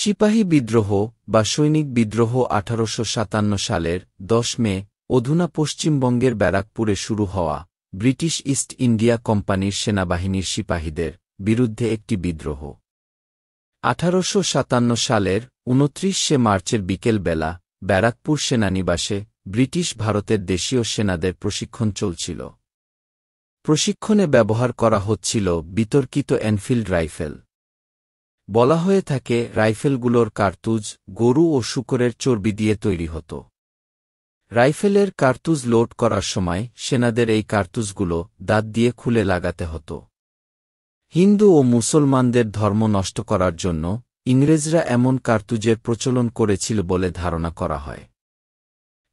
সিপাহী বিদ্রোহ বা সৈনিক বিদ্রোহ 1857 সালের 10 মে অধুনা পশ্চিমবঙ্গের ব্যারাকপুরে শুরু হওয়া ব্রিটিশ ইস্ট ইন্ডিয়া কোম্পানির সেনাবাহিনীর সিপাহীদের বিরুদ্ধে একটি বিদ্রোহ। 1857 সালের 29 মার্চের বিকেল বেলা ব্যারাকপুর সেনানিবাসে ব্রিটিশ ভারতের দেশীয় সেনাদের প্রশিক্ষণ চলছিল। প্রশিক্ষণে ব্যবহার করা হচ্ছিল বিতর্কিত এনফিল্ড রাইফেল। বলা হয়ে থাকে রাইফেলগুলোর কার্তুজ গরু ও শূকরের চর্বি দিয়ে তৈরি হতো। রাইফেলের কার্তুজ লোড করার সময় সেনাদের এই কার্তুজগুলো দাঁত দিয়ে খুলে লাগাতে হতো। হিন্দু ও মুসলমানদের ধর্ম নষ্ট করার জন্য ইংরেজরা এমন কার্তুজের প্রচলন করেছিল বলে ধারণা করা হয়।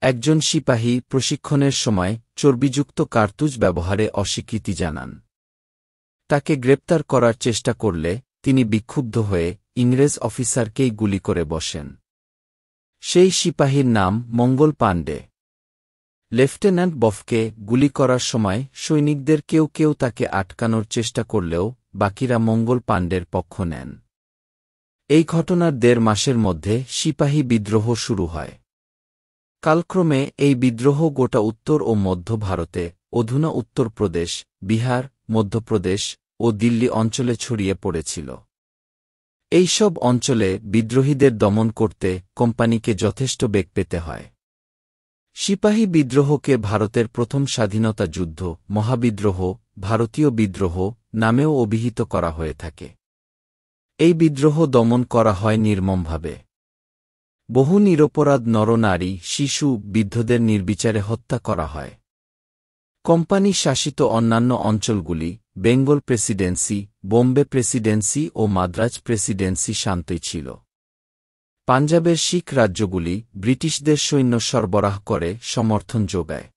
একজন সিপাহী প্রশিক্ষণের সময় চর্বিযুক্ত কার্তুজ ব্যবহারে অস্বীকৃতি জানান। তাকে গ্রেপ্তার করার চেষ্টা করলে তিনি বিক্ষুব্ধ হয়ে ইংরেজ অফিসারকেই গুলি করে বসেন। সেই সিপাহীর নাম মঙ্গল পাণ্ডে। লেফটেন্যান্ট বফকে গুলি করার সময় সৈনিকদের কেউ কেউ তাকে আটকানোর চেষ্টা করলেও বাকিরা মঙ্গল পাণ্ডের পক্ষ নেন। এই ঘটনার 1.5 মাসের মধ্যে সিপাহী বিদ্রোহ শুরু হয়। কালক্রমে এই বিদ্রোহ গোটা উত্তর ও মধ্য ভারতে অধুনা উত্তরপ্রদেশ, বিহার, মধ্যপ্রদেশ ও দিল্লি অঞ্চলে ছড়িয়ে পড়েছিল। এই সব অঞ্চলে বিদ্রোহীদের দমন করতে কোম্পানিকে যথেষ্ট বেগ পেতে হয়। সিপাহী বিদ্রোহকে ভারতের প্রথম স্বাধীনতা যুদ্ধ, মহাবিদ্রোহ, ভারতীয় বিদ্রোহ নামেও অভিহিত করা হয়ে থাকে। এই বিদ্রোহ দমন করা হয় নির্মমভাবে। বহু নিরপরাধ নরনারী, শিশু, বৃদ্ধদের নির্বিচারে হত্যা করা হয়। কোম্পানি শাসিত অন্যান্য অঞ্চলগুলি বেঙ্গল প্রেসিডেন্সি, বোম্বে প্রেসিডেন্সি ও মাদ্রাজ প্রেসিডেন্সি শান্তই ছিল। পাঞ্জাবের শিখ রাজ্যগুলি ব্রিটিশদের সৈন্য সরবরাহ করে সমর্থন যোগায়।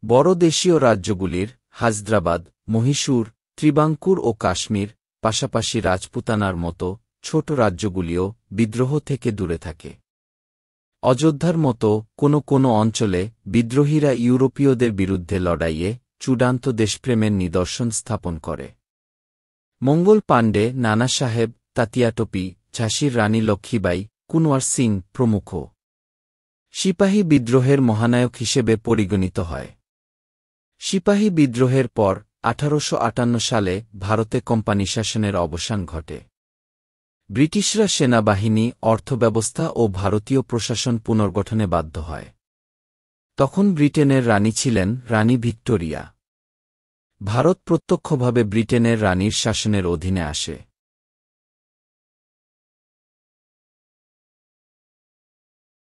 বড় দেশীয় রাজ্যগুলির হায়দ্রাবাদ, মহীশূর, ত্রিবাঙ্কুর ও কাশ্মীর, পাশাপাশি রাজপুতানার মতো ছোট রাজ্যগুলিও বিদ্রোহ থেকে দূরে থাকে। অযোধ্যার মতো কোনো অঞ্চলে বিদ্রোহীরা ইউরোপীয়দের বিরুদ্ধে লড়াইয়ে চূড়ান্ত দেশপ্রেমের নিদর্শন স্থাপন করে। মঙ্গল পাণ্ডে, নানা সাহেব, তাতিয়াটোপি, ঝাঁসির রানী লক্ষ্মীবাই, কুনওয়ার সিং প্রমুখ সিপাহী বিদ্রোহের মহানায়ক হিসেবে পরিগণিত হয়। সিপাহী বিদ্রোহের পর 1858 সালে ভারতে কোম্পানি শাসনের অবসান ঘটে। ব্রিটিশরা সেনাবাহিনী, অর্থব্যবস্থা ও ভারতীয় প্রশাসন পুনর্গঠনে বাধ্য হয়। তখন ব্রিটেনের রানী ছিলেন রানী ভিক্টোরিয়া। ভারত প্রত্যক্ষভাবে ব্রিটেনের রানীর শাসনের অধীনে আসে।